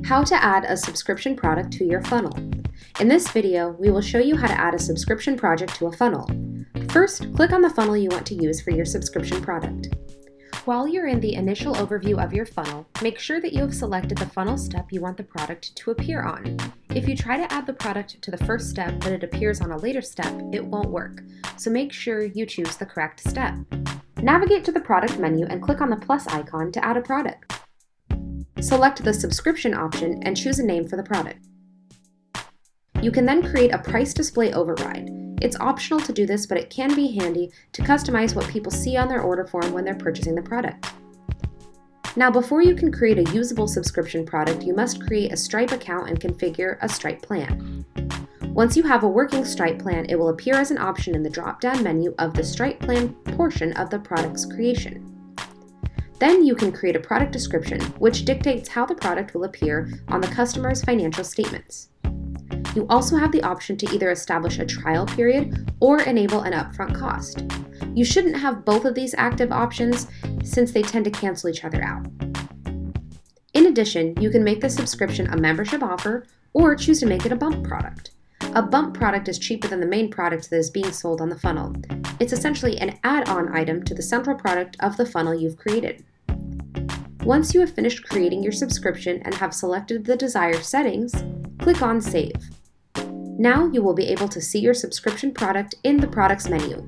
How to add a subscription product to your funnel. In this video, we will show you how to add a subscription project to a funnel. First, click on the funnel you want to use for your subscription product. While you're in the initial overview of your funnel, make sure that you have selected the funnel step you want the product to appear on. If you try to add the product to the first step but it appears on a later step, it won't work, so make sure you choose the correct step. Navigate to the product menu and click on the plus icon to add a product. Select the subscription option and choose a name for the product. You can then create a price display override. It's optional to do this, but it can be handy to customize what people see on their order form when they're purchasing the product. Now, before you can create a usable subscription product, you must create a Stripe account and configure a Stripe plan. Once you have a working Stripe plan, it will appear as an option in the drop-down menu of the Stripe plan portion of the product's creation. Then you can create a product description, which dictates how the product will appear on the customer's financial statements. You also have the option to either establish a trial period or enable an upfront cost. You shouldn't have both of these active options since they tend to cancel each other out. In addition, you can make the subscription a membership offer or choose to make it a bump product. A bump product is cheaper than the main product that is being sold on the funnel. It's essentially an add-on item to the central product of the funnel you've created. Once you have finished creating your subscription and have selected the desired settings, click on Save. Now you will be able to see your subscription product in the Products menu.